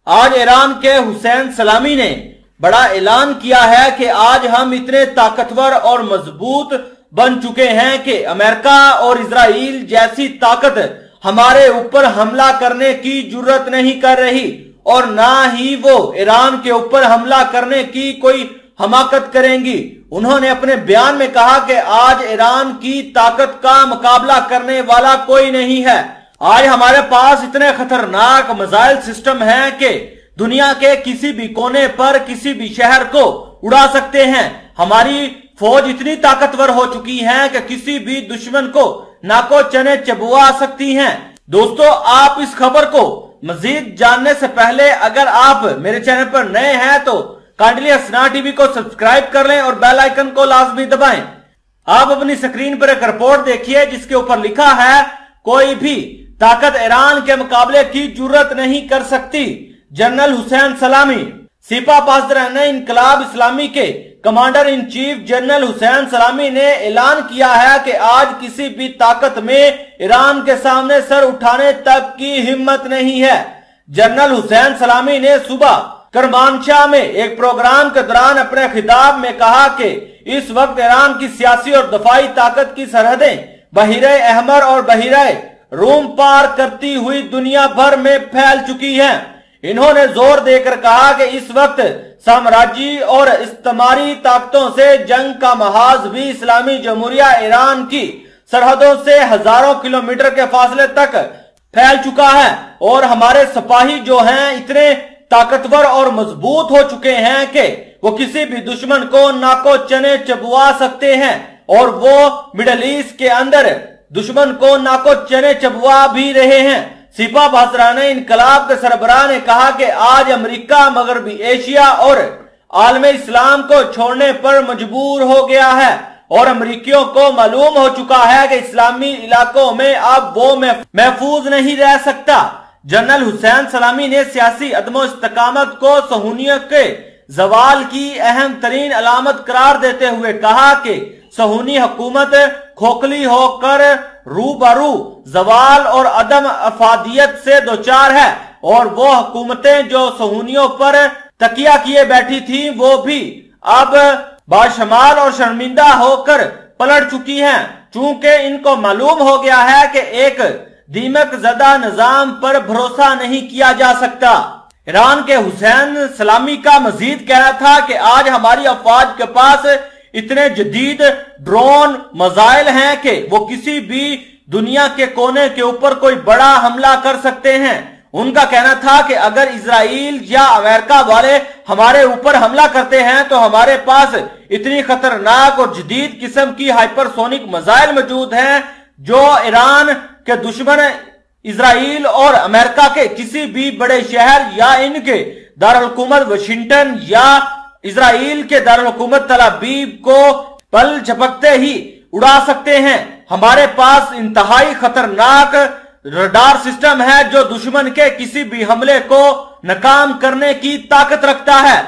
آج ایران کے حسین سلامی نے بڑا اعلان کیا ہے کہ آج ہم اتنے طاقتور اور مضبوط بن چکے ہیں کہ امریکہ اور اسرائیل جیسی طاقت ہمارے اوپر حملہ کرنے کی جرت نہیں کر رہی اور نہ ہی وہ ایران کے اوپر حملہ کرنے کی کوئی حماقت کریں گی۔ انہوں نے اپنے بیان میں کہا کہ آج ایران کی طاقت کا مقابلہ کرنے والا کوئی نہیں ہے۔ آج ہمارے پاس اتنے خطرناک میزائل سسٹم ہیں کہ دنیا کے کسی بھی کونے پر کسی بھی شہر کو اڑا سکتے ہیں۔ ہماری فوج اتنی طاقتور ہو چکی ہے کہ کسی بھی دشمن کو ناکو چنے چبوا سکتی ہیں۔ دوستو، آپ اس خبر کو مزید جاننے سے پہلے اگر آپ میرے چینل پر نئے ہیں تو کائنڈلی اسنا ٹی وی کو سبسکرائب کر لیں اور بیل آئیکن کو لازمی دبائیں۔ آپ اپنی سکرین پر ایک رپورٹ دیکھیے جس کے اوپر لکھا ہے کوئی بھی طاقت ایران کے مقابلے کی جرت نہیں کر سکتی۔ جنرل حسین سلامی۔ سپاہ پاسداران انقلاب اسلامی کے کمانڈر ان چیف جنرل حسین سلامی نے اعلان کیا ہے کہ آج کسی بھی طاقت میں ایران کے سامنے سر اٹھانے تک کی ہمت نہیں ہے۔ جنرل حسین سلامی نے صبح کرمانشاہ میں ایک پروگرام کے دوران اپنے خطاب میں کہا کہ اس وقت ایران کی سیاسی اور دفاعی طاقت کی سرحدیں بحیرہ احمر اور بحیرہ روم پار کرتی ہوئی دنیا بھر میں پھیل چکی ہیں۔ انہوں نے زور دے کر کہا کہ اس وقت سامراجی اور استعماری طاقتوں سے جنگ کا محاذ بھی اسلامی جمہوریہ ایران کی سرحدوں سے ہزاروں کلومیٹر کے فاصلے تک پھیل چکا ہے اور ہمارے سپاہی جو ہیں اتنے طاقتور اور مضبوط ہو چکے ہیں کہ وہ کسی بھی دشمن کو ناکو چنے چبوا سکتے ہیں اور وہ مڈل ایسٹ کے اندر دشمن کو ناکو چنے چبوا بھی رہے ہیں۔ سپاہ پاسداران انقلاب کے سربراہ نے کہا کہ آج امریکہ مغربی ایشیا اور عالم اسلام کو چھوڑنے پر مجبور ہو گیا ہے اور امریکیوں کو معلوم ہو چکا ہے کہ اسلامی علاقوں میں اب وہ محفوظ نہیں رہ سکتا۔ جنرل حسین سلامی نے سیاسی عدم و استقامت کو صہیونیت کے زوال کی اہم ترین علامت قرار دیتے ہوئے کہا کہ صہیونی حکومت کھوکھلی ہو کر روبرو زوال اور عدم افادیت سے دوچار ہے اور وہ حکومتیں جو صہیونیوں پر تکیہ کیے بیٹھی تھیں وہ بھی اب باشمال اور شرمندہ ہو کر پلٹ چکی ہیں، چونکہ ان کو معلوم ہو گیا ہے کہ ایک دیمک زدہ نظام پر بھروسہ نہیں کیا جا سکتا۔ ایران کے حسین سلامی کا مزید کہنا تھا کہ آج ہماری افواج کے پاس اتنے جدید ڈرون میزائل ہیں کہ وہ کسی بھی دنیا کے کونے کے اوپر کوئی بڑا حملہ کر سکتے ہیں۔ ان کا کہنا تھا کہ اگر اسرائیل یا امریکہ والے ہمارے اوپر حملہ کرتے ہیں تو ہمارے پاس اتنی خطرناک اور جدید قسم کی ہائپر سونک میزائل موجود ہیں جو ایران کے دشمن اسرائیل اور امریکہ کے کسی بھی بڑے شہر یا ان کے دارالحکومت واشنگٹن یا اسرائیل کے دارالحکومت تل ابیب کو پل جھپکتے ہی اڑا سکتے ہیں۔ ہمارے پاس انتہائی خطرناک ریڈار سسٹم ہے جو دشمن کے کسی بھی حملے کو ناکام کرنے کی طاقت رکھتا ہے۔